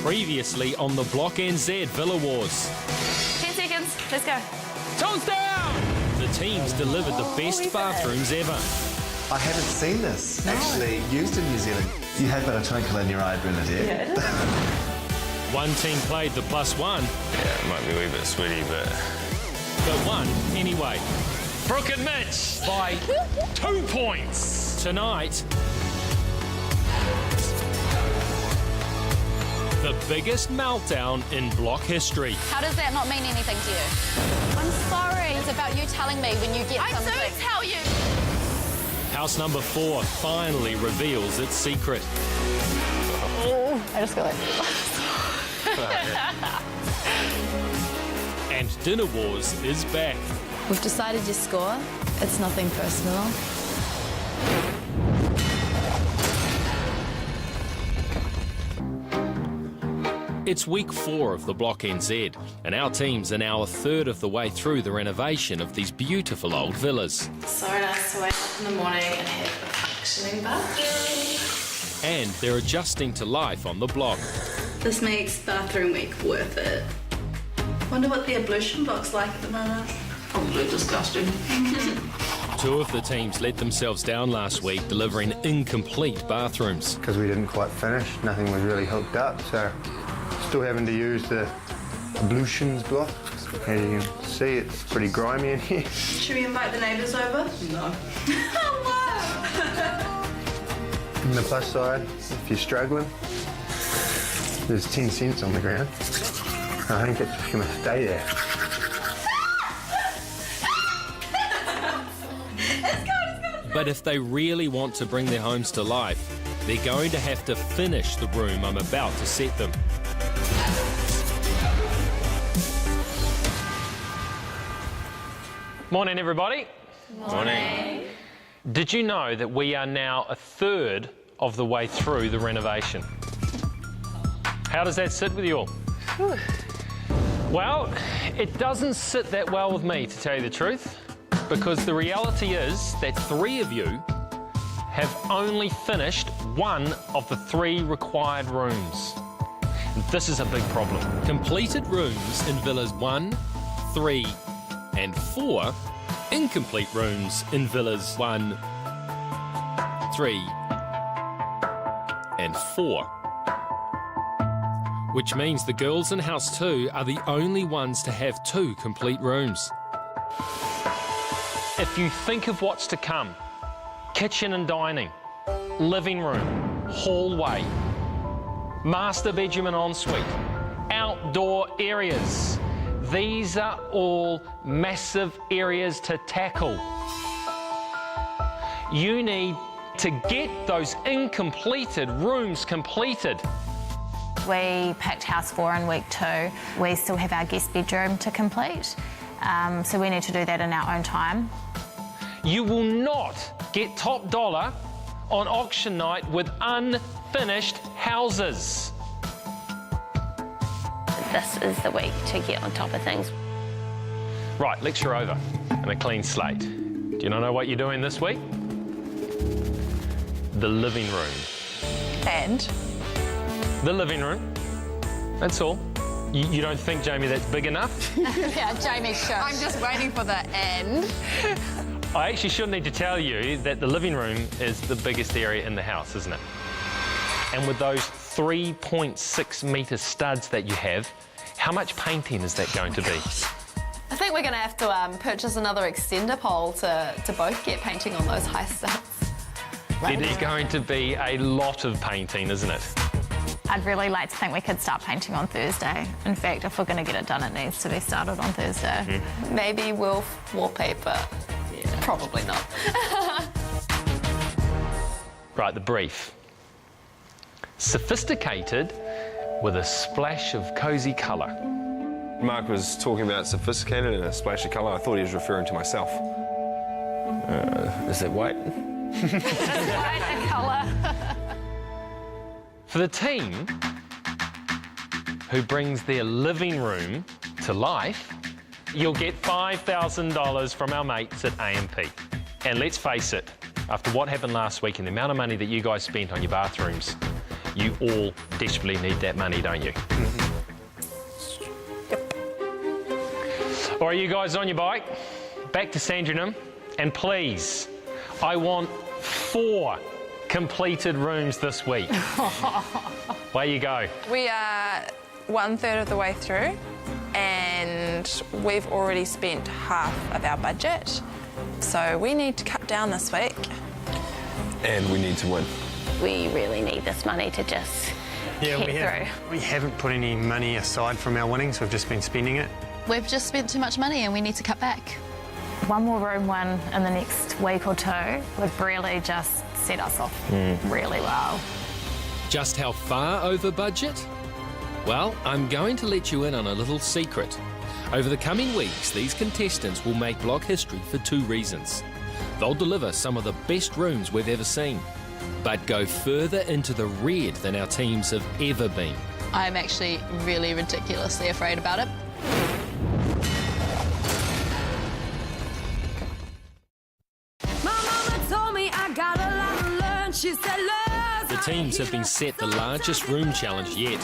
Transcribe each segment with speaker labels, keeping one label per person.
Speaker 1: Previously on the Block NZ Villa Wars.
Speaker 2: 10 seconds, let's go.
Speaker 1: Toes down! The teams delivered the best bathrooms ever.
Speaker 3: I haven't seen this actually used in New Zealand. You have got a twinkle in your eye, Bernadette.
Speaker 1: One team played the +1,
Speaker 4: Yeah, it might be a wee bit sweaty, but...
Speaker 1: won anyway.
Speaker 4: Brooke and Mitch by 2 points.
Speaker 1: Tonight, the biggest meltdown in Block history.
Speaker 2: How does that not mean anything to you? I'm sorry. It's about you telling me when you get something. I do tell you.
Speaker 1: House number 4 finally reveals its secret.
Speaker 2: Oh, I just got it.
Speaker 1: And Dinner Wars is back.
Speaker 5: We've decided to score. It's nothing personal.
Speaker 1: It's week 4 of the Block NZ, and our teams are now a third of the way through the renovation of these beautiful old villas.
Speaker 6: So nice to wake up in the morning and have a functioning bathroom.
Speaker 1: And they're adjusting to life on the block.
Speaker 6: This makes bathroom week worth it. Wonder what the ablution block's like at the moment. Probably disgusting.
Speaker 1: 2 of the teams let themselves down last week, delivering incomplete bathrooms.
Speaker 7: Because we didn't quite finish, nothing was really hooked up, so still having to use the ablutions block. As you can see, it's pretty grimy in here.
Speaker 6: Should we invite the neighbours over? No. Oh, wow!
Speaker 7: On the plus side, if you're struggling, there's 10 cents on the ground. I think it's going to stay there.
Speaker 1: But if they really want to bring their homes to life, they're going to have to finish the room I'm about to set them.
Speaker 4: Morning, everybody. Morning. Did you know that we are now a third of the way through the renovation? How does that sit with you all? Well, it doesn't sit that well with me, to tell you the truth, because the reality is that 3 of you have only finished 1 of the 3 required rooms. This is a big problem.
Speaker 1: Completed rooms in villas 1, 3 and 4, incomplete rooms in villas 1, 3 and 4. Which means the girls in House 2 are the only ones to have 2 complete rooms.
Speaker 4: If you think of what's to come, kitchen and dining, living room, hallway, master bedroom and ensuite, outdoor areas, these are all massive areas to tackle. You need to get those incompleted rooms completed.
Speaker 2: We picked House 4 in week 2. We still have our guest bedroom to complete, so we need to do that in our own time.
Speaker 4: You will not get top dollar on auction night with unfinished houses.
Speaker 8: This is the week to get on top of things.
Speaker 4: Right, lecture over and a clean slate. Do you know what you're doing this week? The living room.
Speaker 2: And?
Speaker 4: The living room. That's all. You don't think, Jamie, that's big enough?
Speaker 2: Yeah, Jamie, sure.
Speaker 9: I'm just waiting for the end.
Speaker 4: I actually shouldn't need to tell you that the living room is the biggest area in the house, isn't it? And with those 3.6 metre studs that you have, how much painting is that going to be?
Speaker 9: I think we're going to have to purchase another extender pole to both get painting on those high studs.
Speaker 4: It is going to be a lot of painting, isn't it?
Speaker 2: I'd really like to think we could start painting on Thursday. In fact, if we're going to get it done, it needs to be started on Thursday.
Speaker 9: Maybe we'll wallpaper. Yeah. Probably not.
Speaker 4: Right, the brief. Sophisticated with a splash of cosy colour.
Speaker 10: Mark was talking about sophisticated and a splash of colour. I thought he was referring to myself.
Speaker 4: Is that white?
Speaker 2: Right, colour.
Speaker 4: For the team who brings their living room to life, you'll get $5,000 from our mates at AMP. And let's face it, after what happened last week and the amount of money that you guys spent on your bathrooms, You all desperately need that money, don't you? All right, you guys on your bike, back to Sandringham, and please, I want 4 completed rooms this week. Way you go.
Speaker 11: We are 1/3 of the way through, and we've already spent half of our budget. So we need to cut down this week.
Speaker 10: And we need to win.
Speaker 8: We really need this money to just get through.
Speaker 7: We haven't put any money aside from our winnings. We've just been spending it.
Speaker 9: We've just spent too much money and we need to cut back.
Speaker 2: One more room win in the next week or 2 would really just set us off really well.
Speaker 1: Just how far over budget? Well, I'm going to let you in on a little secret. Over the coming weeks, these contestants will make block history for 2 reasons. They'll deliver some of the best rooms we've ever seen, but go further into the red than our teams have ever been.
Speaker 9: I'm actually really ridiculously afraid about it.
Speaker 1: The teams have been set the largest room challenge yet.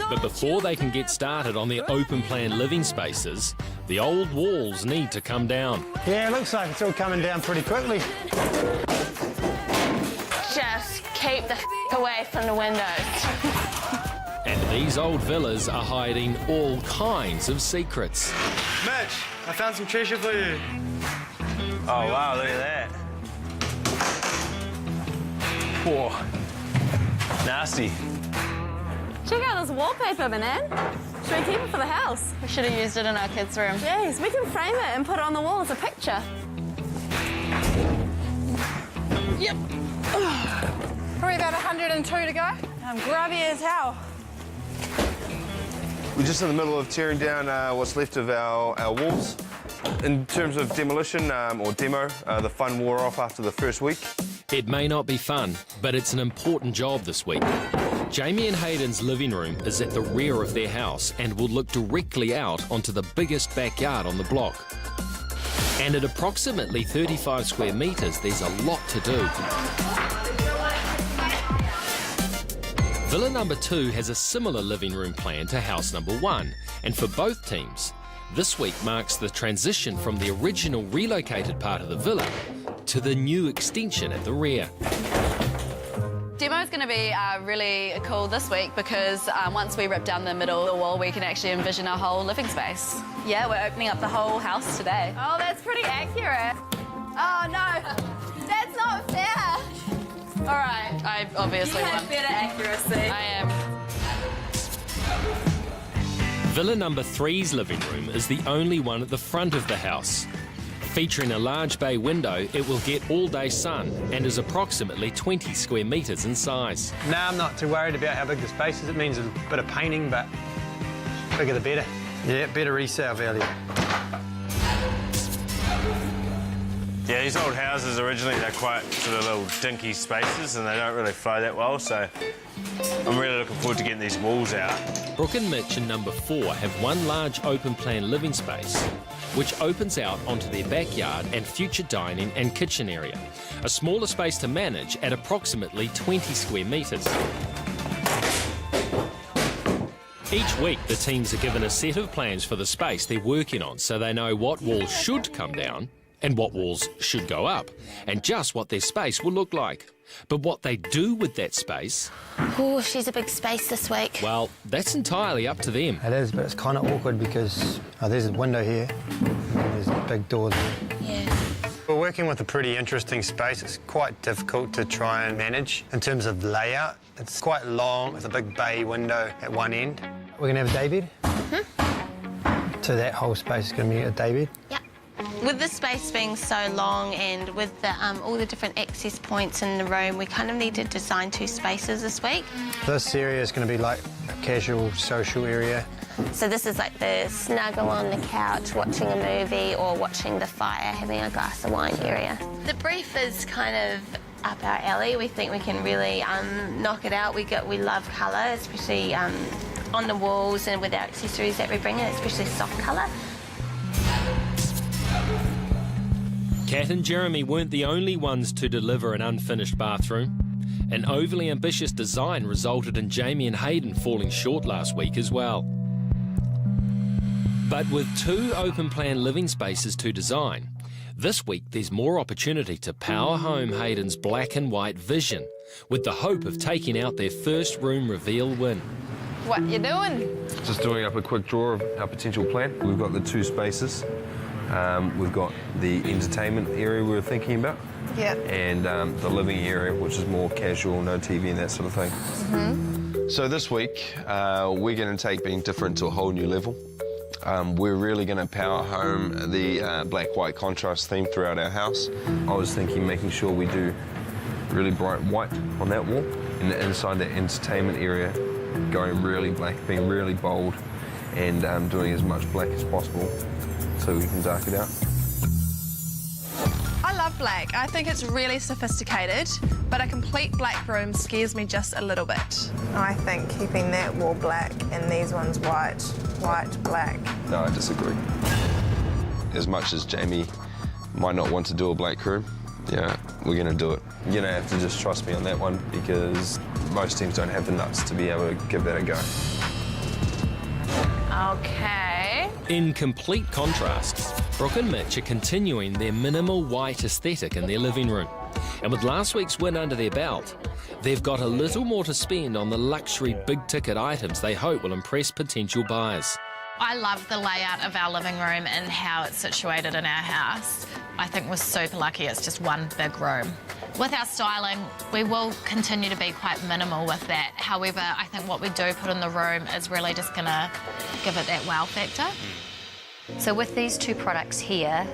Speaker 1: But before they can get started on their open plan living spaces, the old walls need to come down.
Speaker 7: Yeah, it looks like it's all coming down pretty quickly.
Speaker 8: Just keep the away from the windows.
Speaker 1: And these old villas are hiding all kinds of secrets.
Speaker 7: Mitch, I found some treasure for you.
Speaker 10: Oh, wow, look at that. Whoa. Nasty.
Speaker 9: Check out this wallpaper, Manan. Should we keep it for the house? We should have used it in our kids' room. Yes, we can frame it and put it on the wall as a picture. Yep.
Speaker 11: Probably about 102 to go. I'm grubby as hell.
Speaker 10: We're just in the middle of tearing down what's left of our walls. In terms of demolition or demo, the fun wore off after the first week.
Speaker 1: It may not be fun, but it's an important job this week. Jamie and Hayden's living room is at the rear of their house and will look directly out onto the biggest backyard on the block. And at approximately 35 square metres, there's a lot to do. Villa number 2 has a similar living room plan to house number 1, and for both teams, this week marks the transition from the original relocated part of the villa to the new extension at the rear.
Speaker 9: Demo's going to be really cool this week because once we rip down the middle of the wall, we can actually envision our whole living space. Yeah, we're opening up the whole house today. Oh, that's pretty accurate. Oh, no. That's not fair. All right, I obviously want better accuracy. I am.
Speaker 1: Villa number 3's living room is the only one at the front of the house. Featuring a large bay window, it will get all-day sun and is approximately 20 square metres in size.
Speaker 7: No, I'm not too worried about how big the space is. It means a bit of painting, but bigger the better. Yeah, better resale value.
Speaker 10: Yeah, these old houses originally, they're quite sort of little dinky spaces and they don't really flow that well, so I'm really looking forward to getting these walls out.
Speaker 1: Brooke and Mitch in number 4 have one large open plan living space, which opens out onto their backyard and future dining and kitchen area. A smaller space to manage at approximately 20 square metres. Each week, the teams are given a set of plans for the space they're working on so they know what walls should come down and what walls should go up, and just what their space will look like. But what they do with that space...
Speaker 8: Oh, she's a big space this week.
Speaker 1: Well, that's entirely up to them.
Speaker 7: It is, but it's kind of awkward because there's a window here and there's big doors there.
Speaker 8: Yeah.
Speaker 7: We're working with a pretty interesting space. It's quite difficult to try and manage in terms of layout. It's quite long with a big bay window at one end. We're going to have a day bed. Mm-hmm. So that whole space is going to be a day bed?
Speaker 8: Yeah. With the space being so long and with the, all the different access points in the room, we kind of need to design 2 spaces this week.
Speaker 7: This area is going to be like a casual social area.
Speaker 8: So this is like the snuggle on the couch, watching a movie or watching the fire, having a glass of wine area. The brief is kind of up our alley. We think we can really knock it out. We love colour, especially on the walls and with our accessories that we bring in, especially soft colour.
Speaker 1: Kat and Jeremy weren't the only ones to deliver an unfinished bathroom. An overly ambitious design resulted in Jamie and Hayden falling short last week as well. But with 2 open-plan living spaces to design, this week there's more opportunity to power home Hayden's black and white vision, with the hope of taking out their first room reveal win.
Speaker 11: What you doing?
Speaker 12: Just doing up a quick draw of our potential plan. We've got the 2 spaces. We've got the entertainment area we were thinking about.
Speaker 11: Yeah.
Speaker 12: And the living area, which is more casual, no TV and that sort of thing.
Speaker 11: Mm-hmm.
Speaker 12: So this week, we're going to take being different to a whole new level. We're really going to power home the black-white contrast theme throughout our house. I was thinking making sure we do really bright white on that wall, and inside that entertainment area, going really black, being really bold, and doing as much black as possible so we can dark it out.
Speaker 11: I love black. I think it's really sophisticated, but a complete black room scares me just a little bit. I think keeping that wall black and these ones white, white, black.
Speaker 12: No, I disagree. As much as Jamie might not want to do a black room, yeah, we're going to do it. You're going to have to just trust me on that one because most teams don't have the nuts to be able to give that a go.
Speaker 11: Okay.
Speaker 1: In complete contrast, Brooke and Mitch are continuing their minimal white aesthetic in their living room. And with last week's win under their belt, they've got a little more to spend on the luxury big-ticket items they hope will impress potential buyers.
Speaker 2: I love the layout of our living room and how it's situated in our house. I think we're super lucky it's just one big room. With our styling, we will continue to be quite minimal with that. However, I think what we do put in the room is really just going to give it that wow factor.
Speaker 13: So with these 2 products here,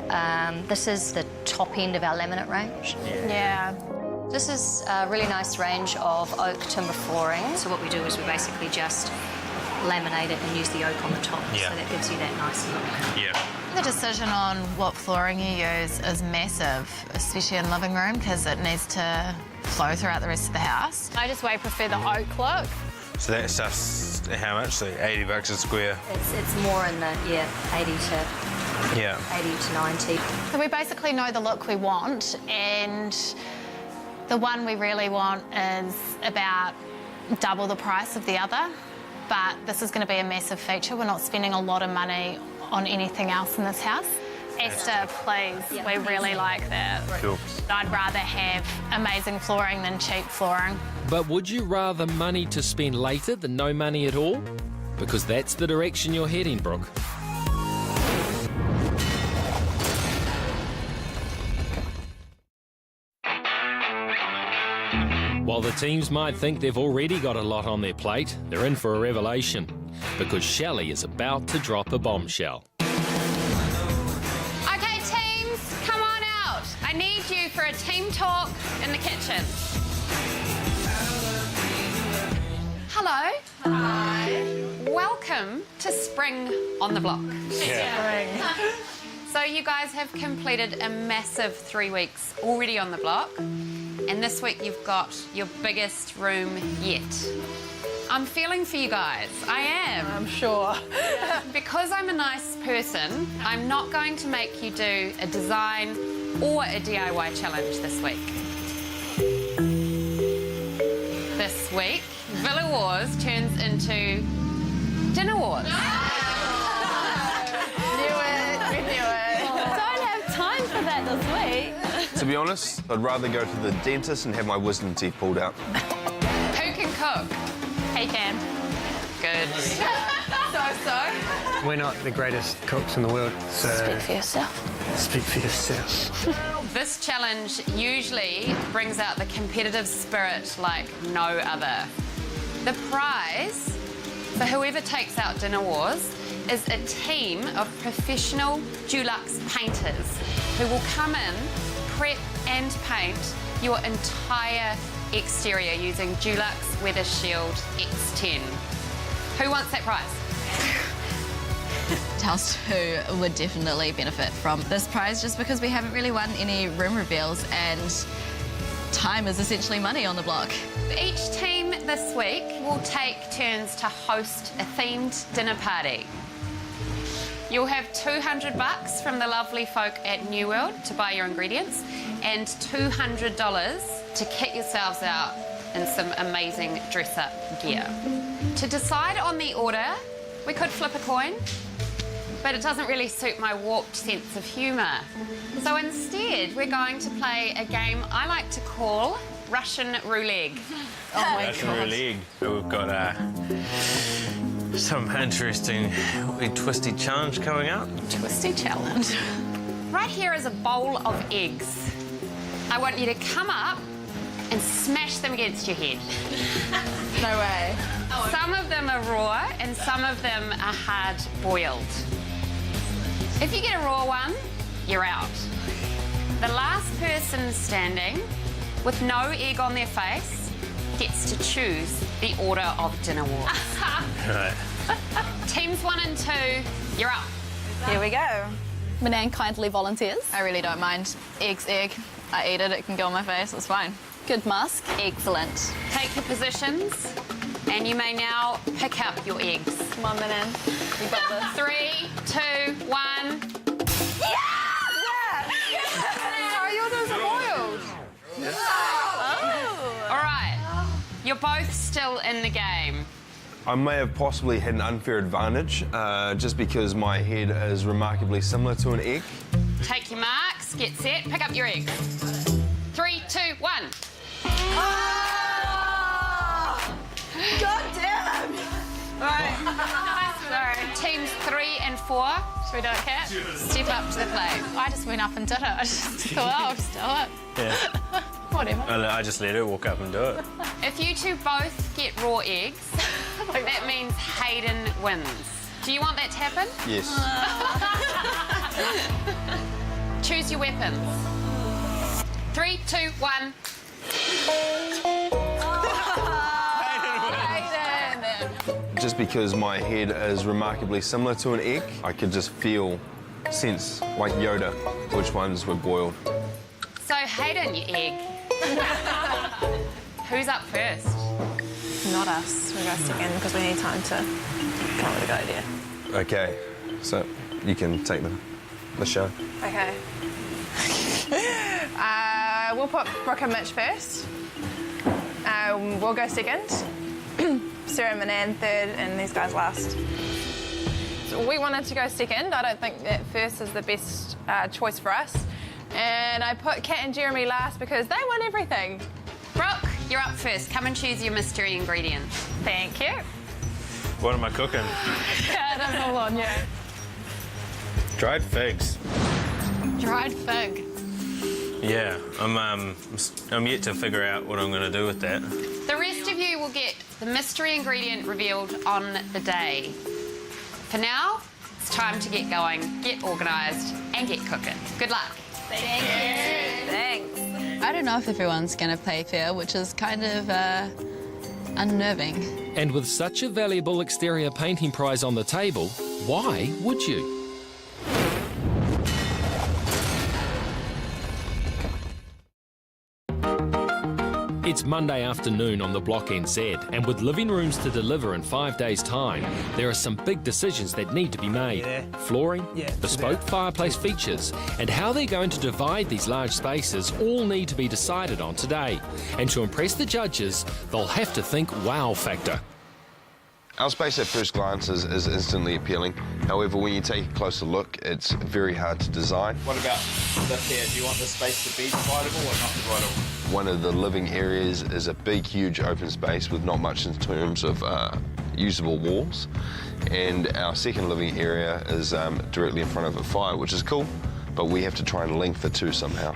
Speaker 13: this is the top end of our laminate range.
Speaker 2: Yeah.
Speaker 13: This is a really nice range of oak timber flooring. So what we do is we basically just laminate it and use the oak on the top.
Speaker 7: Yeah.
Speaker 13: So that gives you that nice look.
Speaker 7: Yeah.
Speaker 2: The decision on what flooring you use is massive, especially in living room, because it needs to flow throughout the rest of the house. I just way prefer the oak look.
Speaker 10: So that stuff's how much? So $80 a square?
Speaker 13: It's more in the, 80 to 90.
Speaker 2: So we basically know the look we want, and the one we really want is about double the price of the other. But this is going to be a massive feature. We're not spending a lot of money on anything else in this house. Esther, please, we really like that.
Speaker 12: Cool.
Speaker 2: I'd rather have amazing flooring than cheap flooring.
Speaker 1: But would you rather money to spend later than no money at all? Because that's the direction you're heading, Brooke. While the teams might think they've already got a lot on their plate, they're in for a revelation, because Shelley is about to drop a bombshell.
Speaker 9: Okay, teams, come on out. I need you for a team talk in the kitchen. Hello. Hi. Welcome to Spring on the Block.
Speaker 11: Yeah.
Speaker 9: So you guys have completed a massive 3 weeks already on the block. And this week you've got your biggest room yet. I'm feeling for you guys. I am.
Speaker 11: I'm sure.
Speaker 9: Because I'm a nice person, I'm not going to make you do a design or a DIY challenge this week. This week, Villa Wars turns into Dinner Wars.
Speaker 5: Don't have time for that this week.
Speaker 12: To be honest, I'd rather go to the dentist and have my wisdom teeth pulled out.
Speaker 9: Who can cook?
Speaker 2: He can.
Speaker 9: Good. So?
Speaker 7: We're not the greatest cooks in the world, so...
Speaker 8: Speak for yourself.
Speaker 7: Speak for yourself.
Speaker 9: This challenge usually brings out the competitive spirit like no other. The prize for whoever takes out Dinner Wars is a team of professional Dulux painters who will come in, prep and paint your entire exterior using Dulux Weather Shield X10. Who wants that prize?
Speaker 5: House 2 would definitely benefit from this prize just because we haven't really won any room reveals and time is essentially money on the block.
Speaker 9: Each team this week will take turns to host a themed dinner party.
Speaker 14: You'll have $200 from the lovely folk at New World to buy your ingredients and $200 to kit yourselves out in some amazing dress-up gear. To decide on the order, we could flip a coin, but it doesn't really suit my warped sense of humour. So instead, we're going to play a game I like to call Russian roulette.
Speaker 10: Oh my Russian roulette. We've got some interesting twisty challenge coming up.
Speaker 14: Twisty challenge. Right here is a bowl of eggs. I want you to come up and smash them against your head.
Speaker 11: No way.
Speaker 14: Some of them are raw and some of them are hard boiled. If you get a raw one, you're out. The last person standing with no egg on their face gets to choose the order of dinner wars.
Speaker 10: Right.
Speaker 14: Teams 1 and 2, you're up.
Speaker 9: Here we go. Manan kindly volunteers. I really don't mind. Egg's egg. I eat it, it can go on my face, it's fine. Good mask. Excellent.
Speaker 14: Take your positions and you may now pick up your eggs.
Speaker 9: Come on, Manan. We got this.
Speaker 14: 3, 2, 1. All right, you're both still in the game.
Speaker 12: I may have possibly had an unfair advantage just because my head is remarkably similar to an egg.
Speaker 14: Take your marks, get set, pick up your eggs. 3, 2, 1.
Speaker 11: God damn!
Speaker 14: Right. So, teams 3 and 4. Should we do it, Kat? Step up to the plate.
Speaker 2: I just went up and did it. I just thought, I'll just do it.
Speaker 10: Yeah.
Speaker 2: Whatever.
Speaker 10: I just let her walk up and do it.
Speaker 14: If you two both get raw eggs, that means Hayden wins. Do you want that to happen?
Speaker 12: Yes.
Speaker 14: Choose your weapons. 3, 2, 1.
Speaker 12: Just because my head is remarkably similar to an egg, I could just sense, like Yoda, which ones were boiled.
Speaker 14: So, Hayden, you egg. Who's up first?
Speaker 11: Not us. We go second because we need time to come up with a good idea.
Speaker 12: Okay, so you can take the show.
Speaker 11: Okay. We'll put Brooke and Mitch first. We'll go second. Sarah and Manan third, and these guys last. So we wanted to go second. I don't think that first is the best choice for us. And I put Kat and Jeremy last because they won everything.
Speaker 14: Brooke, you're up first. Come and choose your mystery ingredient.
Speaker 11: Thank you.
Speaker 10: What am I cooking?
Speaker 11: I don't know on you.
Speaker 10: Dried figs.
Speaker 2: Dried fig.
Speaker 10: Yeah, I'm yet to figure out what I'm going to do with that.
Speaker 14: The rest of you will get the mystery ingredient revealed on the day. For now, it's time to get going, get organised, and get cooking. Good luck.
Speaker 9: Thank you. Thanks. I don't know if everyone's going to play fair, which is kind of unnerving.
Speaker 1: And with such a valuable exterior painting prize on the table, why would you? It's Monday afternoon on the Block NZ, and with living rooms to deliver in 5 days' time, there are some big decisions that need to be made. Flooring, bespoke fireplace features, and how they're going to divide these large spaces all need to be decided on today. And to impress the judges, they'll have to think wow factor.
Speaker 12: Our space at first glance is instantly appealing. However, when you take a closer look, it's very hard to design.
Speaker 15: What about this here? Do you want the space to be dividable or not dividable?
Speaker 12: One of the living areas is a big, huge open space with not much in terms of usable walls. And our second living area is directly in front of a fire, which is cool, but we have to try and link the two somehow.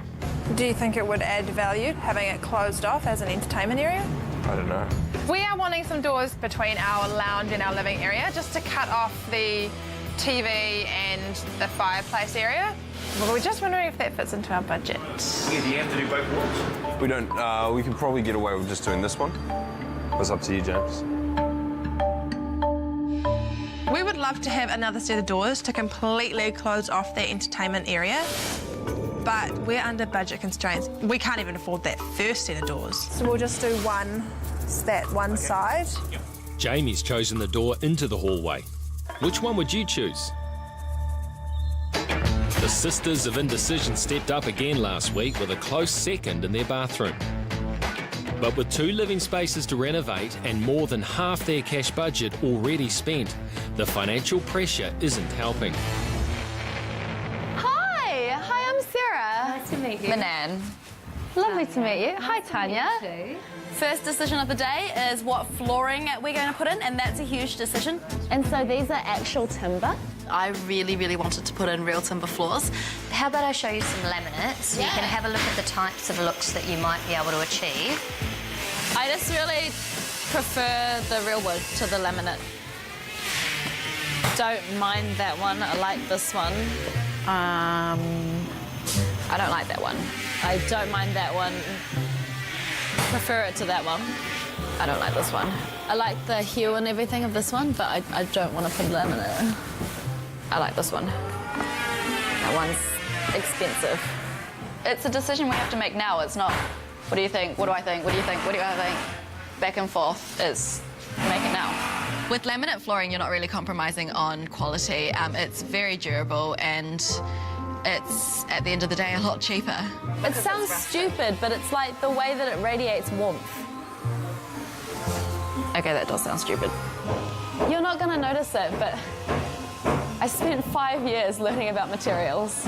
Speaker 11: Do you think it would add value having it closed off as an entertainment area?
Speaker 12: I don't know.
Speaker 11: We are wanting some doors between our lounge and our living area just to cut off the TV and the fireplace area. But we're just wondering if that fits into our budget.
Speaker 15: Yeah, do you have to do both walls?
Speaker 12: We don't. We can probably get away with just doing this one. It's up to you, James.
Speaker 11: We would love to have another set of doors to completely close off the entertainment area, but we're under budget constraints. We can't even afford that first set of doors. So we'll just do that one side.
Speaker 1: Jamie's chosen the door into the hallway. Which one would you choose? The Sisters of Indecision stepped up again last week with a close second in their bathroom. But with 2 living spaces to renovate and more than half their cash budget already spent, the financial pressure isn't helping.
Speaker 9: Hi, I'm Sarah.
Speaker 13: Nice to meet you.
Speaker 9: Manan. Lovely to meet you. Hi, Tanya. First decision of the day is what flooring we're going to put in, and that's a huge decision.
Speaker 8: And so these are actual timber?
Speaker 5: I really, really wanted to put in real timber floors.
Speaker 13: How about I show you some laminate so you can have a look at the types of looks that you might be able to achieve.
Speaker 9: I just really prefer the real wood to the laminate. Don't mind that one. I like this one. I don't like that one. I don't mind that one. Prefer it to that one. I don't like this one. I like the hue and everything of this one, but I don't want to put laminate. I like this one. That one's expensive. It's a decision we have to make now. It's not, what do you think? What do I think? What do you think? What do I think? Back and forth. It's make it now.
Speaker 5: With laminate flooring, you're not really compromising on quality. It's very durable and it's, at the end of the day, a lot cheaper.
Speaker 9: It sounds stupid, but it's like the way that it radiates warmth. Okay, that does sound stupid. You're not going to notice it, but I spent 5 years learning about materials.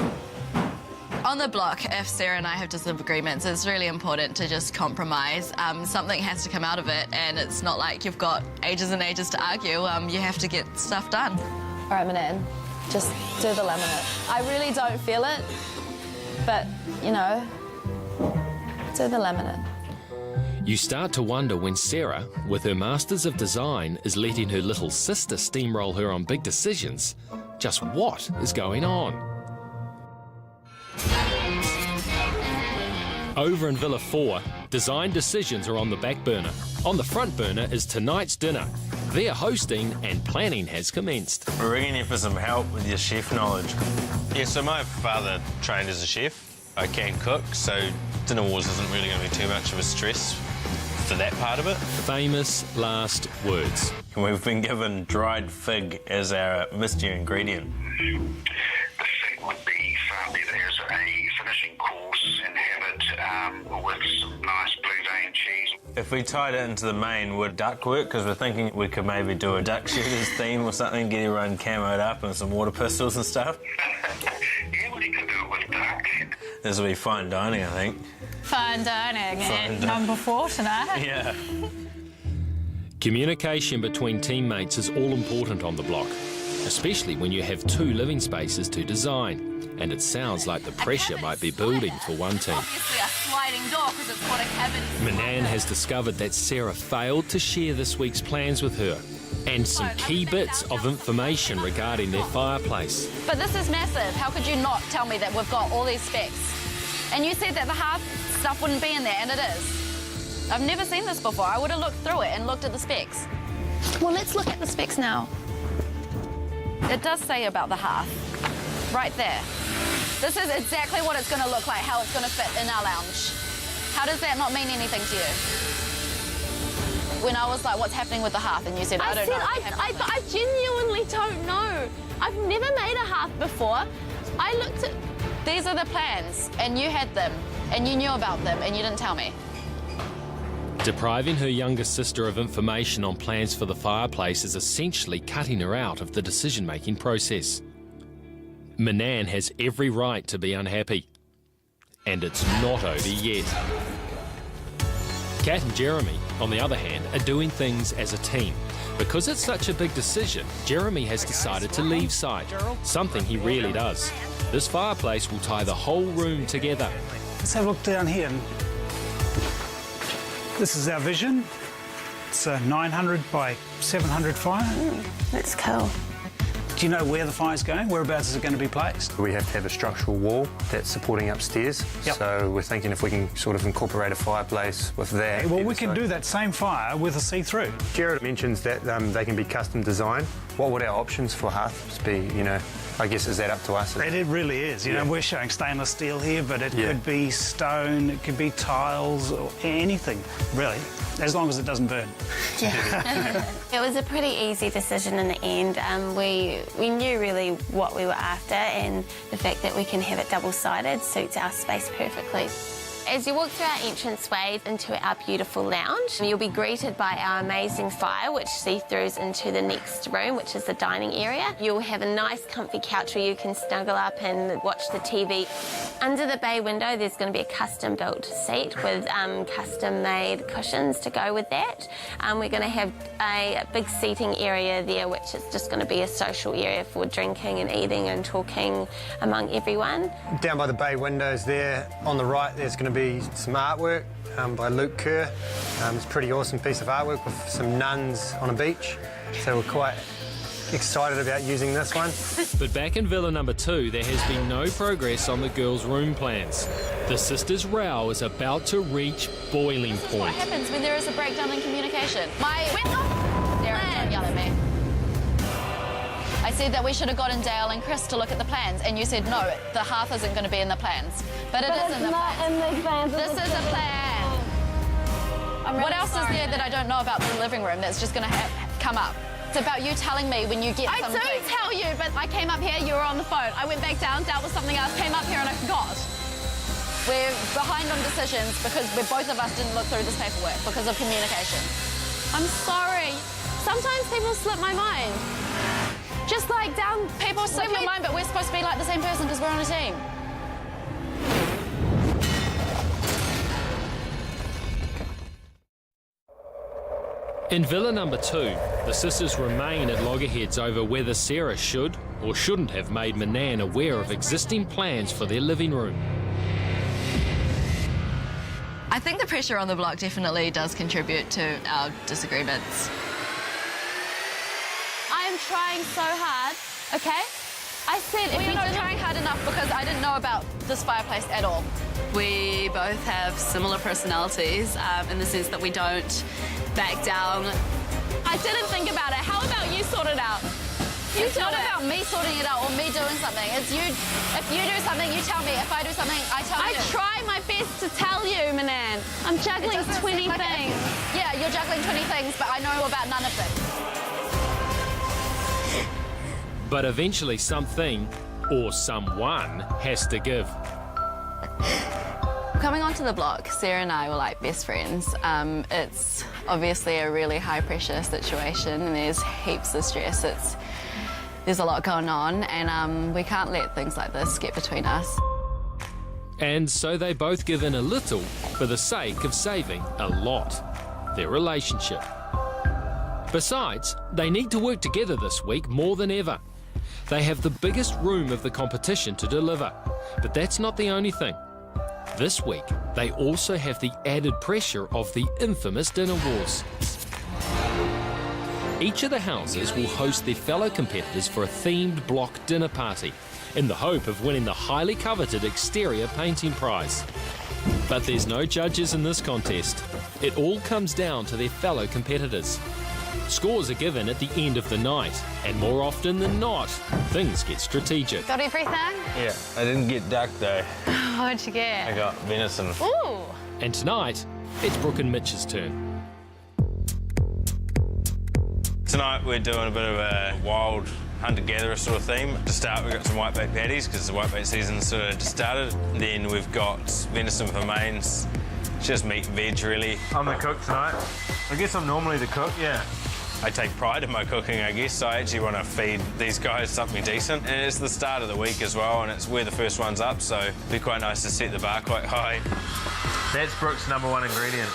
Speaker 5: On the block, if Sarah and I have disagreements, it's really important to just compromise. Something has to come out of it, and it's not like you've got ages and ages to argue. You have to get stuff done.
Speaker 9: All right, Manan, just do the laminate. I really don't feel it, but, you know, do the laminate.
Speaker 1: You start to wonder when Sarah, with her Masters of Design, is letting her little sister steamroll her on big decisions. Just what is going on? Over in Villa 4, design decisions are on the back burner. On the front burner is tonight's dinner. They're hosting and planning has commenced.
Speaker 10: We're ringing you for some help with your chef knowledge. Yeah, so my father trained as a chef. I can cook, so dinner wars isn't really going to be too much of a stress for that part of it.
Speaker 1: Famous last words.
Speaker 10: We've been given dried fig as our mystery ingredient.
Speaker 16: The fig would be found either as a finishing course and have it with some nice blue vein cheese.
Speaker 10: If we tied it into the main, would duck work? Because we're thinking we could maybe do a duck shooters theme or something, get everyone camoed up and some water pistols and stuff.
Speaker 16: Yeah, well, you can do it with duck.
Speaker 10: This will be fine dining, I think.
Speaker 2: Fine dining and number 4 tonight.
Speaker 10: Yeah.
Speaker 1: Communication between teammates is all important on the block, especially when you have 2 living spaces to design. And it sounds like the pressure might be building for one team.
Speaker 9: Obviously a sliding door because it's what a cabin is.
Speaker 1: Manan has discovered that Sarah failed to share this week's plans with her and some key bits of information regarding their fireplace.
Speaker 9: But this is massive. How could you not tell me that we've got all these specs? And you said that the hearth stuff wouldn't be in there, and it is. I've never seen this before. I would have looked through it and looked at the specs.
Speaker 8: Well, let's look at the specs now.
Speaker 9: It does say about the hearth, right there. This is exactly what it's going to look like, how it's going to fit in our lounge. How does that not mean anything to you? When I was like, what's happening with the hearth? And you said, I don't know.
Speaker 8: I genuinely don't know. I've never made a hearth before. I looked at...
Speaker 9: These are the plans, and you had them, and you knew about them, and you didn't tell me.
Speaker 1: Depriving her younger sister of information on plans for the fireplace is essentially cutting her out of the decision-making process. Manan has every right to be unhappy. And it's not over yet. Kat and Jeremy, on the other hand, are doing things as a team. Because it's such a big decision, Jeremy has decided to leave site, something he rarely does. This fireplace will tie the whole room together.
Speaker 17: Let's have a look down here. This is our vision. It's a 900 by 700 fire.
Speaker 8: That's cool.
Speaker 17: Do you know where the fire's going? Whereabouts is it going to be placed?
Speaker 7: We have to have a structural wall that's supporting upstairs.
Speaker 17: Yep.
Speaker 7: So we're thinking if we can sort of incorporate a fireplace with that.
Speaker 17: Well, we can do that same fire with a see-through.
Speaker 7: Jared mentions that they can be custom designed. What would our options for hearths be, you know? I guess, is that up to us?
Speaker 17: It really is. You know, we're showing stainless steel here, but it could be stone, it could be tiles, or anything, really, as long as it doesn't burn.
Speaker 8: Yeah. It was a pretty easy decision in the end. We knew really what we were after, and the fact that we can have it double-sided suits our space perfectly. As you walk through our entranceway into our beautiful lounge, you'll be greeted by our amazing fire, which see-throughs into the next room, which is the dining area. You'll have a nice comfy couch where you can snuggle up and watch the TV. Under the bay window, there's going to be a custom-built seat with custom-made cushions to go with that. We're going to have a big seating area there, which is just going to be a social area for drinking and eating and talking among everyone.
Speaker 7: Down by the bay windows there, on the right, there's going to be some artwork by Luke Kerr. It's a pretty awesome piece of artwork with some nuns on a beach. So we're quite excited about using this one.
Speaker 1: But back in Villa number 2, there has been no progress on the girls' room plans. The sisters' row is about to reach boiling
Speaker 9: What
Speaker 1: point.
Speaker 9: happens when there is a breakdown in communication? Darren, don't yell at me. I said that we should have gotten Dale and Chris to look at the plans, and you said no, the hearth isn't going to be in the plans. But it is in the plans. This is a plan. What else is there that I don't know about the living room that's just going to come up? It's about you telling me when you get something.
Speaker 11: I do tell you, but I came up here, you were on the phone. I went back down, dealt with something else, came up here and I forgot.
Speaker 9: We're behind on decisions because both of us didn't look through this paperwork because of communication.
Speaker 11: I'm sorry. Sometimes people slip my mind. Just like down...
Speaker 9: People slip your mind, but we're supposed to be like the same person because we're on a team.
Speaker 1: In Villa number 2, the sisters remain at loggerheads over whether Sarah should or shouldn't have made Manan aware of existing plans for their living room.
Speaker 5: I think the pressure on the block definitely does contribute to our disagreements.
Speaker 11: I'm trying so hard, okay? I said
Speaker 9: Well, you're not trying hard enough because I didn't know about this fireplace at all.
Speaker 18: We both have similar personalities in the sense that we don't back down.
Speaker 11: I didn't think about it. How about you sort it out?
Speaker 9: It's not about me sorting it out or me doing something. It's you. If you do something, you tell me. If I do something, I tell you.
Speaker 11: I try my best to tell you, Manan. I'm juggling 20 things.
Speaker 9: Yeah, you're juggling 20 things, but I know about none of them.
Speaker 1: But eventually something, or someone, has to give.
Speaker 5: Coming onto the block, Sarah and I were like best friends. It's obviously a really high pressure situation and there's heaps of stress. There's a lot going on and we can't let things like this get between us.
Speaker 1: And so they both give in a little for the sake of saving a lot. Their relationship. Besides, they need to work together this week more than ever. They have the biggest room of the competition to deliver, but that's not the only thing. This week, they also have the added pressure of the infamous dinner wars. Each of the houses will host their fellow competitors for a themed block dinner party in the hope of winning the highly coveted exterior painting prize. But there's no judges in this contest. It all comes down to their fellow competitors. Scores are given at the end of the night, and more often than not, things get strategic.
Speaker 2: Got everything?
Speaker 10: Yeah, I didn't get duck though.
Speaker 2: What'd you get?
Speaker 10: I got venison.
Speaker 2: Ooh!
Speaker 1: And tonight, it's Brooke and Mitch's turn.
Speaker 10: Tonight we're doing a bit of a wild hunter-gatherer sort of theme. To start, we've got some whitebait patties because the whitebait season sort of just started. Then we've got venison for mains. Just meat and veg, really.
Speaker 15: I'm the cook tonight. I guess I'm normally the cook, yeah.
Speaker 10: I take pride in my cooking, I guess. I actually want to feed these guys something decent. And it's the start of the week as well, and it's we're the first ones up, so it'd be quite nice to set the bar quite high.
Speaker 15: That's Brooke's #1 ingredient.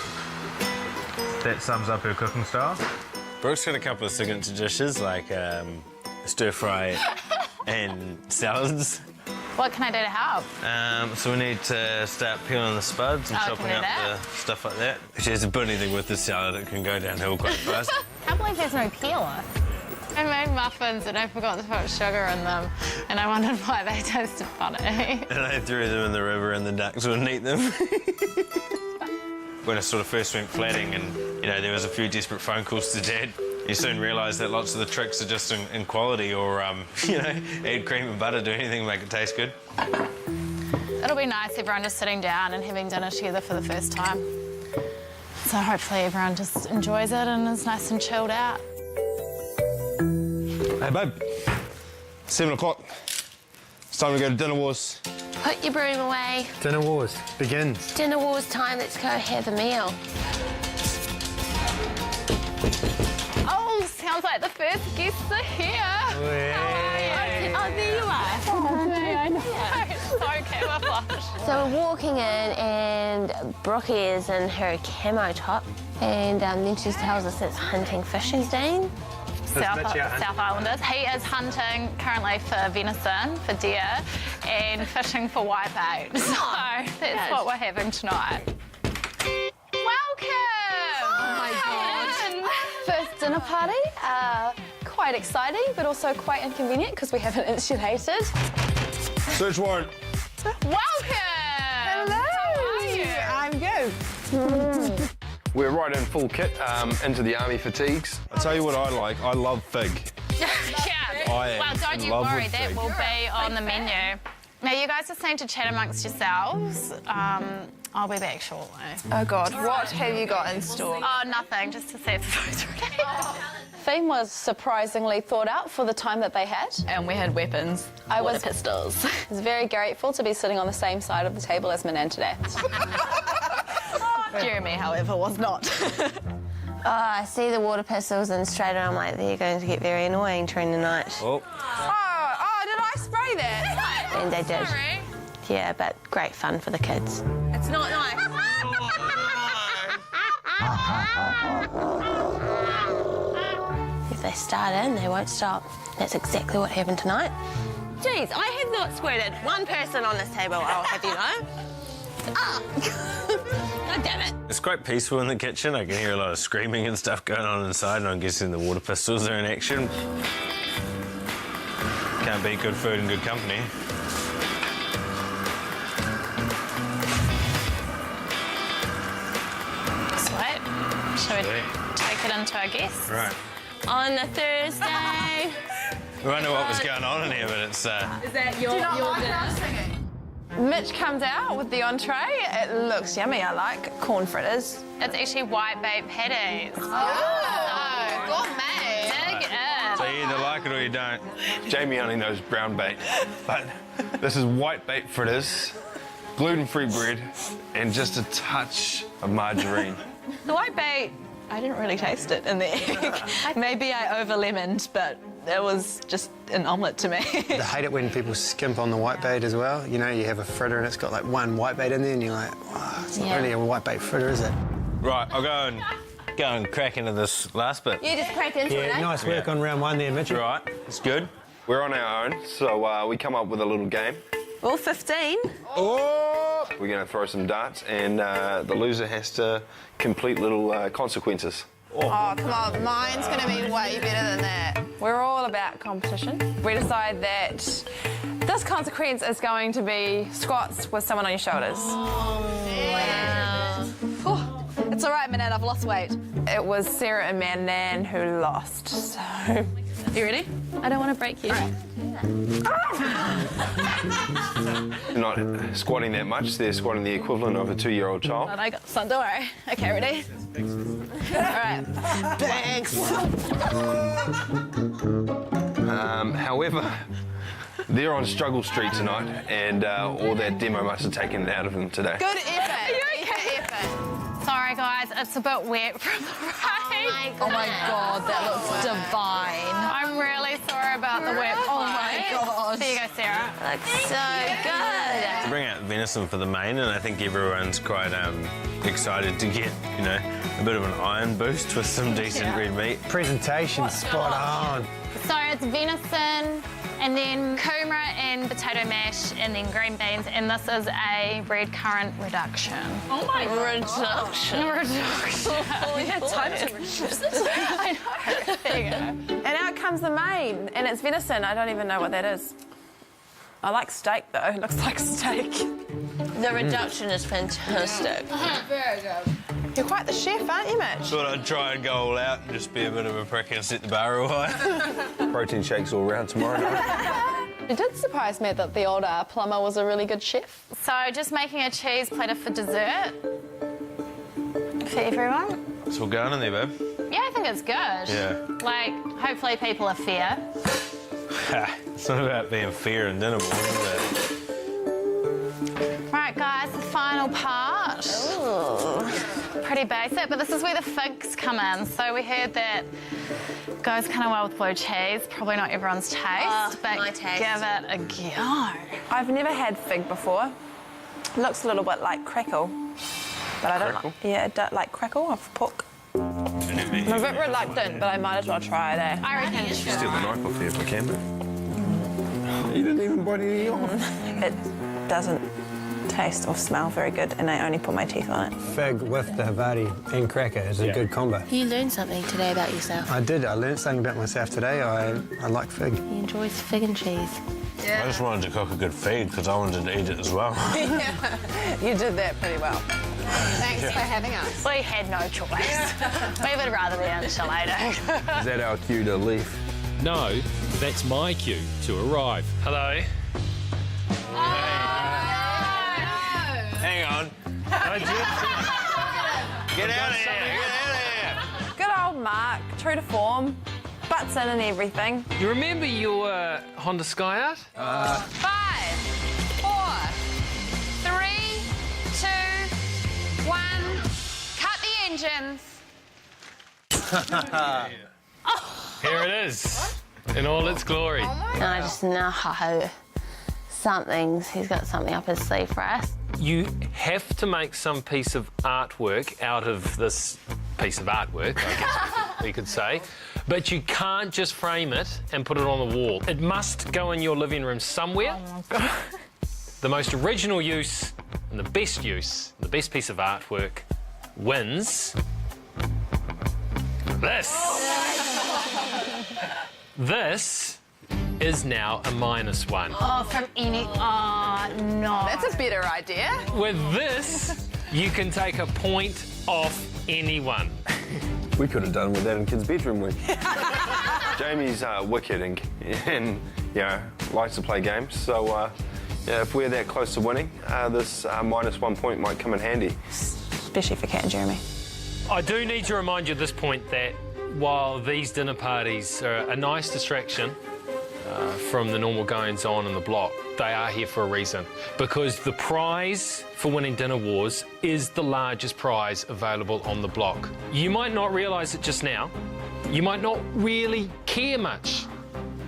Speaker 15: That sums up her cooking style.
Speaker 10: Brooke's got a couple of signature dishes, like stir-fry and salads.
Speaker 2: What can I do to help?
Speaker 10: So we need to start peeling the spuds and chopping up the stuff like that. If there's a bit anything with the salad, it can go downhill quite fast.
Speaker 2: I can't believe there's no peeler. I made muffins and I forgot to put sugar in them, and I wondered why they tasted funny.
Speaker 10: And I threw them in the river and the ducks wouldn't eat them. When I sort of first went flatting and, you know, there was a few desperate phone calls to Dad, You soon realise that lots of the tricks are just in quality or, you know, add cream and butter, do anything to make it taste good.
Speaker 2: It'll be nice, everyone just sitting down and having dinner together for the first time. So hopefully everyone just enjoys it and is nice and chilled out.
Speaker 7: Hey, babe. 7 o'clock. It's time to go to Dinner Wars.
Speaker 8: Put your broom away.
Speaker 7: Dinner Wars begins.
Speaker 8: Dinner wars time, let's go have a meal.
Speaker 2: Oh, sounds like the first guests are here. How are you?
Speaker 8: Oh, there you are.
Speaker 2: I know. So camouflage.
Speaker 8: So we're walking in and Brookie is in her camo top and then she tells us it's hunting fish she's doing.
Speaker 2: South Islanders. He is hunting currently for venison, for deer, and fishing for whitebait. So that's what we're having tonight. Welcome!
Speaker 11: Oh my God. First dinner party. Quite exciting, but also quite inconvenient because we haven't insulated.
Speaker 7: Search warrant.
Speaker 2: Welcome!
Speaker 11: Hello!
Speaker 2: How are you?
Speaker 11: I'm good.
Speaker 12: We're right in full kit into the army fatigues.
Speaker 7: I'll tell you what I like. I love fig.
Speaker 2: Yeah. Well, don't
Speaker 7: in
Speaker 2: you
Speaker 7: love
Speaker 2: worry,
Speaker 7: with
Speaker 2: that
Speaker 7: fig.
Speaker 2: will be on the menu. Now, you guys just need to chat amongst yourselves. I'll be back shortly.
Speaker 11: Oh God, what have you got in store?
Speaker 2: Oh, nothing, just to see if the food's ready.
Speaker 11: Theme was surprisingly thought out for the time that they had.
Speaker 5: And we had weapons.
Speaker 11: I
Speaker 5: water
Speaker 11: was
Speaker 5: pistols.
Speaker 11: was very grateful to be sitting on the same side of the table as Manan today.
Speaker 5: Jeremy, however, was not.
Speaker 8: I see the water pistols and straight away I'm like, they're going to get very annoying during the night.
Speaker 7: Oh.
Speaker 11: Oh, did I spray that?
Speaker 8: And they did.
Speaker 2: Sorry.
Speaker 8: Yeah, but great fun for the kids.
Speaker 2: It's not nice.
Speaker 8: If they start in, they won't stop. That's exactly what happened tonight. Jeez, I have not squirted one person on this table, I'll have you know. God damn it.
Speaker 10: It's quite peaceful in the kitchen. I can hear a lot of screaming and stuff going on inside, and I'm guessing the water pistols are in action. Can't beat good food and good company.
Speaker 2: Sweet. Shall we take it into our guests?
Speaker 10: Right.
Speaker 8: On a Thursday.
Speaker 10: We wonder what was going on in here, but it's...
Speaker 11: Is that your dinner? Mitch comes out with the entree. It looks yummy, I like. Corn fritters.
Speaker 2: It's actually whitebait patties. Oh, gourmet. Dig in.
Speaker 10: So you either like it or you don't.
Speaker 12: Jamie only knows brown bait, but this is white bait fritters, gluten-free bread, and just a touch of margarine.
Speaker 5: The whitebait, I didn't really taste it in the egg. Maybe I over-lemoned, but it was just an omelette to me.
Speaker 7: I hate it when people skimp on the whitebait as well. You know, you have a fritter and it's got like one whitebait in there and you're like, wow, it's not really a whitebait fritter, is it?
Speaker 10: Right, I'll go and crack into this last bit.
Speaker 8: You just crack into it, eh?
Speaker 7: Nice work on round one there, Mitchell.
Speaker 10: Right, it's good.
Speaker 12: We're on our own, so we come up with a little game.
Speaker 5: All 15.
Speaker 12: Oh! We're going to throw some darts, and the loser has to complete little consequences.
Speaker 11: Oh, come on. Mine's going to be way better than that. We're all about competition. We decide that this consequence is going to be squats with someone on your shoulders.
Speaker 5: Wow. Oh, it's all right, Manan, I've lost weight.
Speaker 11: It was Sarah and Manan who lost, so...
Speaker 5: You ready? I don't want to break you.
Speaker 12: Not squatting that much, they're squatting the equivalent of a 2-year-old child.
Speaker 5: And I got some, don't worry. Okay, ready? All right.
Speaker 11: Thanks.
Speaker 12: However, they're on Struggle Street tonight, and all that demo must have taken it out of them today.
Speaker 11: Good effort.
Speaker 2: Are you okay? Sorry, guys, it's a bit wet from the rain.
Speaker 5: Oh my God, that looks divine.
Speaker 2: I'm really sorry about the wet.
Speaker 5: Oh my God.
Speaker 2: There you go, Sarah.
Speaker 8: Looks so good.
Speaker 10: To bring out venison for the main, and I think everyone's quite excited to get, you know, a bit of an iron boost with some decent red meat.
Speaker 7: Presentation spot on.
Speaker 2: So it's venison, and then kumara and potato mash, and then green beans, and this is a red currant reduction.
Speaker 5: Oh my God.
Speaker 2: Reduction.
Speaker 11: We had time to reduce it.
Speaker 2: I know. There you go.
Speaker 11: And out comes the main, and it's venison. I don't even know what that is. I like steak, though. It looks like steak.
Speaker 8: The reduction is fantastic.
Speaker 11: Very good. You're quite the chef, aren't you, Mitch?
Speaker 10: Thought I'd try and go all out and just be a bit of a prick and set the bar real high.
Speaker 12: Protein shakes all around tomorrow night.
Speaker 9: It did surprise me that the old plumber was a really good chef.
Speaker 2: So just making a cheese platter for dessert for everyone.
Speaker 10: It's all going in there, babe.
Speaker 2: Yeah, I think it's good.
Speaker 10: Yeah.
Speaker 2: Like, hopefully people are fair.
Speaker 10: It's not about being fair in dinner, boy, is it?
Speaker 2: Right, guys, the final part. Ooh. Pretty basic, but this is where the figs come in. So we heard that goes kind of well with blue cheese. Probably not everyone's taste, but
Speaker 8: my taste.
Speaker 2: give it a go.
Speaker 11: I've never had fig before. It looks a little bit like crackle. But I don't like, yeah, like crackle of pork. I'm a bit reluctant, but I might as well try it, eh?
Speaker 2: I reckon you should.
Speaker 12: Steal the knife off here if I can, but you didn't even bite any off.
Speaker 11: It doesn't taste or smell very good, and I only put my teeth on it.
Speaker 19: Fig with the Havarti and cracker is a good combo.
Speaker 8: You learned something today about yourself.
Speaker 19: I did. I learned something about myself today. I like fig.
Speaker 8: He enjoys fig and cheese.
Speaker 10: I just wanted to cook a good feed because I wanted to eat it as well.
Speaker 11: You did that pretty well.
Speaker 14: Thanks for having us.
Speaker 2: We had no choice. We would rather be insulated.
Speaker 12: Is that our cue to leave?
Speaker 1: No, that's my cue to arrive.
Speaker 10: Hello. Hang on. Get out of here. Get out of here.
Speaker 11: Good old Mark, true to form, butts in and everything.
Speaker 4: You remember your Honda Skyart?
Speaker 14: 5, 4, 3, 2, 1. Cut the engines.
Speaker 4: Here it is, in all its glory.
Speaker 8: And I just know he's got something up his sleeve for us.
Speaker 4: You have to make some piece of artwork out of this piece of artwork, I guess we could say. But you can't just frame it and put it on the wall. It must go in your living room somewhere.
Speaker 11: Oh, my God.
Speaker 4: The most original use and the best piece of artwork wins this. This is now a -1.
Speaker 2: Oh, from any... Oh, no.
Speaker 11: That's a better idea.
Speaker 4: With this, you can take a point off anyone.
Speaker 12: We could have done with that in kids' bedroom week. Jamie's wicked and likes to play games. So if we're that close to winning, this -1 point might come in handy.
Speaker 11: Especially for Kat and Jeremy.
Speaker 4: I do need to remind you at this point that while these dinner parties are a nice distraction from the normal goings-on in the block, they are here for a reason. Because the prize for winning Dinner Wars is the largest prize available on the block. You might not realise it just now. You might not really care much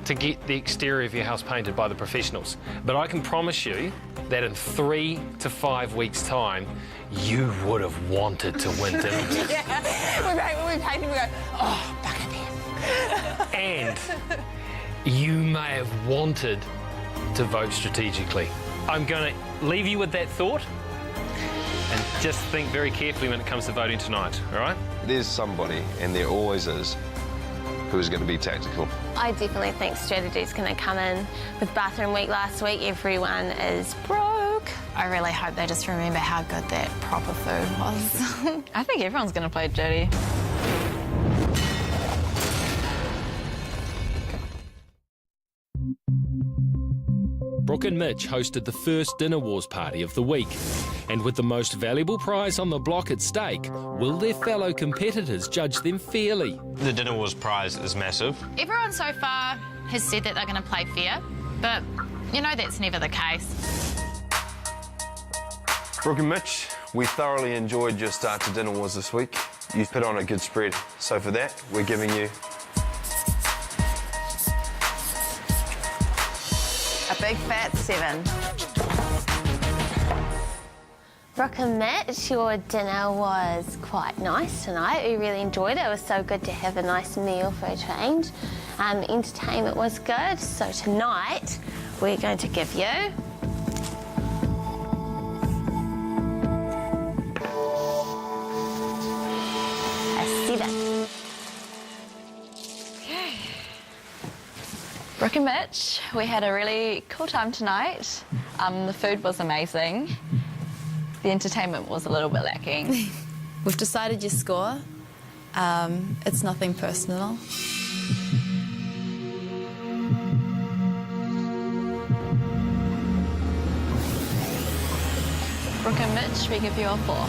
Speaker 4: to get the exterior of your house painted by the professionals. But I can promise you that in 3 to 5 weeks' time, you would have wanted to win Dinner Wars.
Speaker 11: We painted, we go, oh, back at them.
Speaker 4: And you may have wanted to vote strategically. I'm going to leave you with that thought and just think very carefully when it comes to voting tonight, all right?
Speaker 12: There's somebody, and there always is, who is going to be tactical.
Speaker 8: I definitely think strategy's going to come in. With bathroom week last week, everyone is broke.
Speaker 2: I really hope they just remember how good that proper food was.
Speaker 5: I think everyone's going to play dirty.
Speaker 1: Brooke and Mitch hosted the first Dinner Wars party of the week. And with the most valuable prize on the block at stake, will their fellow competitors judge them fairly?
Speaker 10: The Dinner Wars prize is massive.
Speaker 2: Everyone so far has said that they're going to play fair, but you know that's never the case.
Speaker 12: Brooke and Mitch, we thoroughly enjoyed your start to Dinner Wars this week. You put on a good spread. So for that, we're giving you
Speaker 11: a big fat 7.
Speaker 8: Brooke and Mitch, your dinner was quite nice tonight. We really enjoyed it. It was so good to have a nice meal for a change. Entertainment was good. So tonight, we're going to give you a 7.
Speaker 5: Brooke and Mitch, we had a really cool time tonight. The food was amazing. The entertainment was a little bit lacking. We've decided your score. It's nothing personal. Brooke and Mitch, we give you a 4.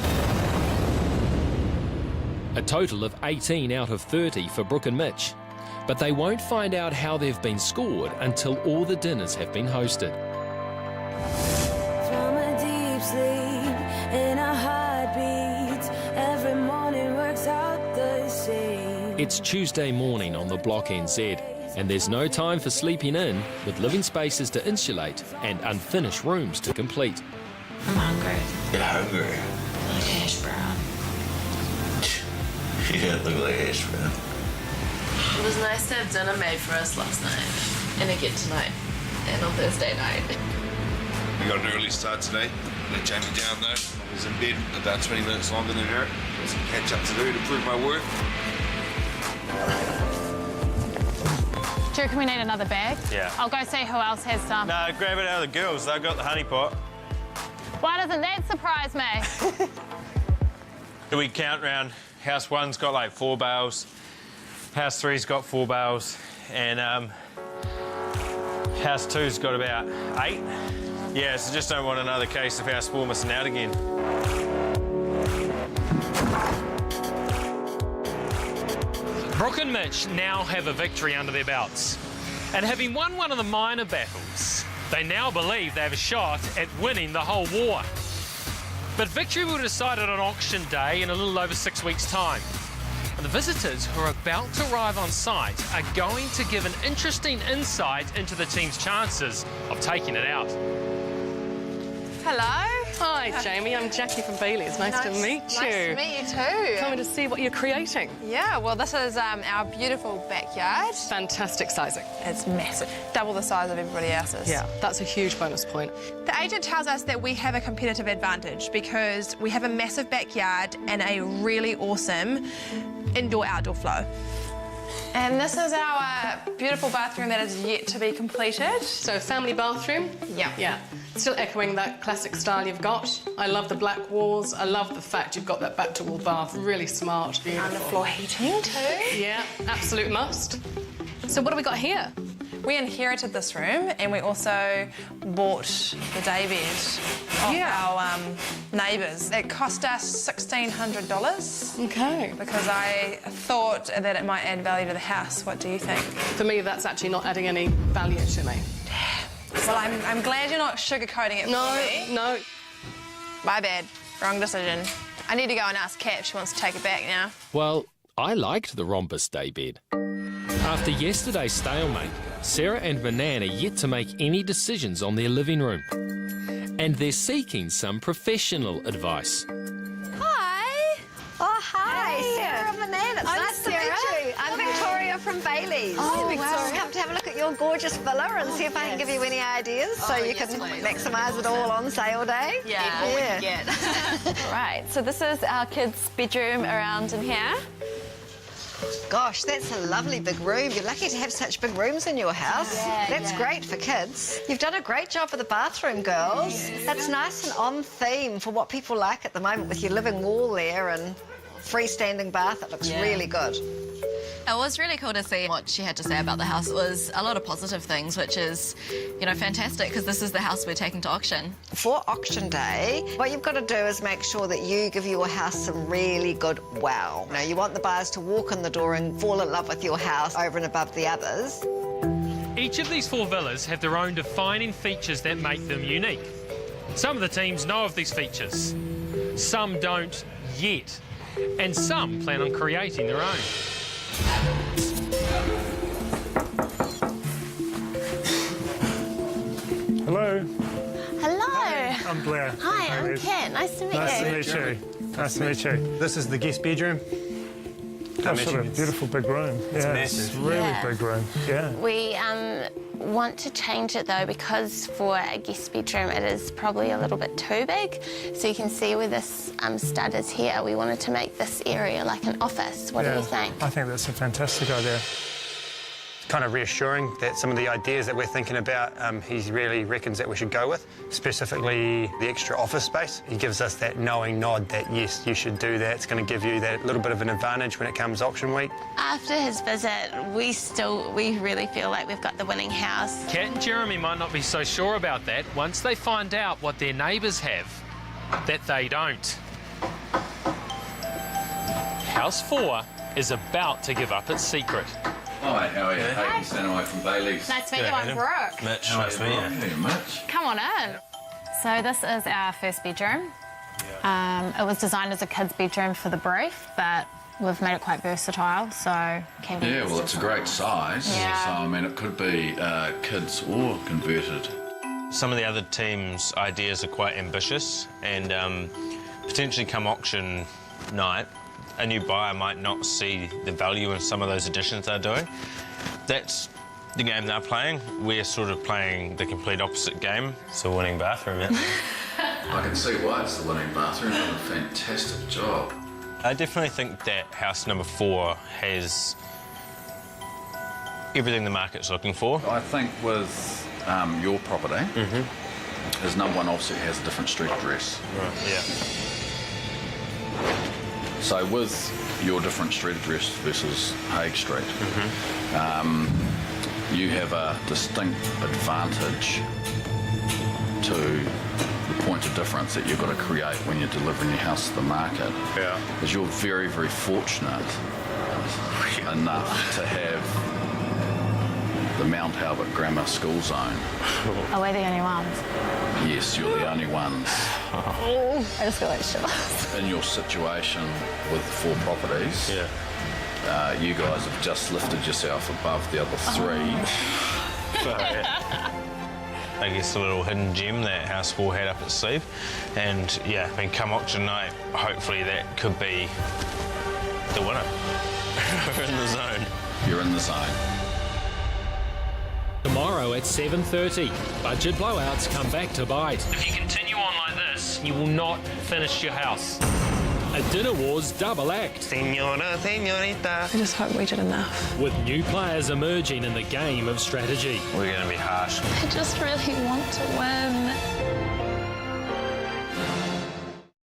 Speaker 1: A total of 18 out of 30 for Brooke and Mitch. But they won't find out how they've been scored until all the dinners have been hosted.
Speaker 20: From a deep sleep in a heartbeat, every morning works out the same.
Speaker 1: It's Tuesday morning on the Block NZ, and there's no time for sleeping in, with living spaces to insulate and unfinished rooms to complete.
Speaker 2: I'm hungry.
Speaker 3: You're hungry.
Speaker 2: Like hash brown.
Speaker 3: You don't look like hash brown.
Speaker 5: It was nice to have dinner made for us last night, and again tonight, and on Thursday night.
Speaker 12: We got an early start today. Let Jamie down though. I was in bed about 20 minutes longer than her. Got some catch up to do to prove my worth.
Speaker 2: Do you reckon we need another bag?
Speaker 10: Yeah.
Speaker 2: I'll go see who else has some.
Speaker 10: No, grab it out of the girls. They've got the honey pot.
Speaker 2: Why doesn't that surprise me?
Speaker 10: Do we count round? House 1's got like 4 bales. House 3's got 4 bales. And House 2's got about 8. Yeah, so just don't want another case of House 4 missing out again.
Speaker 4: Brooke and Mitch now have a victory under their belts. And having won one of the minor battles, they now believe they have a shot at winning the whole war. But victory will be decided on auction day in a little over 6 weeks' time. And the visitors who are about to arrive on site are going to give an interesting insight into the team's chances of taking it out.
Speaker 11: Hello.
Speaker 21: Hi, Jamie. I'm Jackie from Bailey's. Nice to meet you.
Speaker 11: Nice to meet you too.
Speaker 21: Coming to see what you're creating.
Speaker 11: Yeah, well, this is our beautiful backyard.
Speaker 21: Fantastic sizing.
Speaker 11: It's massive. Double the size of everybody else's.
Speaker 21: Yeah, that's a huge bonus point.
Speaker 11: The agent tells us that we have a competitive advantage because we have a massive backyard and a really awesome indoor-outdoor flow. And this is our beautiful bathroom that is yet to be completed.
Speaker 21: So, family bathroom?
Speaker 11: Yeah.
Speaker 21: Yeah. Still echoing that classic style you've got. I love the black walls. I love the fact you've got that back-to-wall bath. Really smart. Beautiful.
Speaker 11: Underfloor heating too.
Speaker 21: Yeah, absolute must. So what have we got here?
Speaker 11: We inherited this room and we also bought the daybed of our neighbours. It cost us $1,600.
Speaker 21: Okay.
Speaker 11: Because I thought that it might add value to the house. What do you think?
Speaker 21: For me, that's actually not adding any value to me.
Speaker 11: Well, I'm glad you're not sugarcoating it for me.
Speaker 21: No.
Speaker 11: My bad. Wrong decision. I need to go and ask Kat if she wants to take it back now.
Speaker 1: Well, I liked the rhombus daybed. After yesterday's stalemate, Sarah and Manan are yet to make any decisions on their living room. And they're seeking some professional advice.
Speaker 22: Hi. Oh, hi.
Speaker 11: Hey.
Speaker 22: Sarah and Manan. It's nice to meet you. I'm Victoria from Bailey's.
Speaker 11: Oh,
Speaker 22: Victoria.
Speaker 11: wow.
Speaker 22: Come to have a look at your gorgeous villa and see if I can give you any ideas so you can maximise it all on sale day.
Speaker 9: Yeah. Right, so this is our kids' bedroom around in here.
Speaker 22: Gosh, that's a lovely big room. You're lucky to have such big rooms in your house. That's great for kids. You've done a great job with the bathroom, girls. That's nice and on theme for what people like at the moment with your living wall there and freestanding bath. It looks really good.
Speaker 5: It was really cool to see what she had to say about the house. It was a lot of positive things, which is, you know, fantastic because this is the house we're taking to auction.
Speaker 22: For auction day, what you've got to do is make sure that you give your house some really good wow. You know, you want the buyers to walk in the door and fall in love with your house over and above the others.
Speaker 4: Each of these 4 villas have their own defining features that make them unique. Some of the teams know of these features, some don't yet, and some plan on creating their own.
Speaker 17: Hello.
Speaker 22: Hello.
Speaker 17: I'm Blair.
Speaker 22: Hi, I'm Kat. Nice to meet you.
Speaker 17: Nice to meet you. Nice to meet you.
Speaker 19: This is the guest bedroom.
Speaker 17: Gosh, what a beautiful big room.
Speaker 19: It's
Speaker 17: yeah,
Speaker 19: massive.
Speaker 17: It's really
Speaker 22: Yeah.
Speaker 17: big room. Yeah.
Speaker 8: We want to change it though because for a guest bedroom it is probably a little bit too big. So you can see where this stud is here. We wanted to make this area like an office. What do you think?
Speaker 17: I think that's a fantastic idea.
Speaker 7: kind of reassuring that some of the ideas that we're thinking about, he really reckons that we should go with, specifically the extra office space. He gives us that knowing nod that, yes, you should do that. It's going to give you that little bit of an advantage when it comes auction week.
Speaker 8: After his visit, we really feel like we've got the winning house.
Speaker 1: Kat and Jeremy might not be so sure about that once they find out what their neighbours have that they don't. House 4 is about to give up its secret.
Speaker 6: Hi, how are you? Hayden, standing away from Bailey's.
Speaker 2: Nice to meet you, I'm Brooke.
Speaker 10: Mitch, nice to meet you.
Speaker 6: Hey, Mitch.
Speaker 2: Come on in. So this is our first bedroom. It was designed as a kid's bedroom for the brief, but we've made it quite versatile, so can be
Speaker 6: Yeah, well, it's a great size.
Speaker 2: Yeah.
Speaker 6: So, I mean, it could be kids or converted.
Speaker 10: Some of the other teams' ideas are quite ambitious, and potentially come auction night, a new buyer might not see the value in some of those additions they're doing. That's the game they're playing. We're sort of playing the complete opposite game. It's a winning bathroom, yeah.
Speaker 6: I can see why it's the winning bathroom. Done a fantastic job.
Speaker 10: I definitely think that house number 4 has everything the market's looking for.
Speaker 6: I think with your property, as number 1 obviously has a different street address.
Speaker 10: Right, yeah.
Speaker 6: So with your different street address versus Hague Street, you have a distinct advantage to the point of difference that you've got to create when you're delivering your house to the market.
Speaker 10: Yeah.
Speaker 6: Because you're very, very fortunate enough to have the Mount Albert Grammar School Zone.
Speaker 2: Are we the only ones?
Speaker 6: Yes, you're the only ones
Speaker 2: I just feel like shivers.
Speaker 6: in your situation with 4 properties.
Speaker 10: Yeah.
Speaker 6: You guys have just lifted yourself above the other 3.
Speaker 10: So, I guess a little hidden gem that House 4 had up its sleeve. And yeah, I mean, come auction night, hopefully that could be the winner. We're in the zone.
Speaker 6: You're in the zone.
Speaker 1: Tomorrow at 7:30, budget blowouts come back to bite.
Speaker 4: If you continue on like this, you will not finish your house.
Speaker 1: A Dinner Wars double act.
Speaker 7: Senora, senorita.
Speaker 11: I just hope we did enough.
Speaker 1: With new players emerging in the game of strategy.
Speaker 10: We're going to be harsh.
Speaker 2: I just really want to win.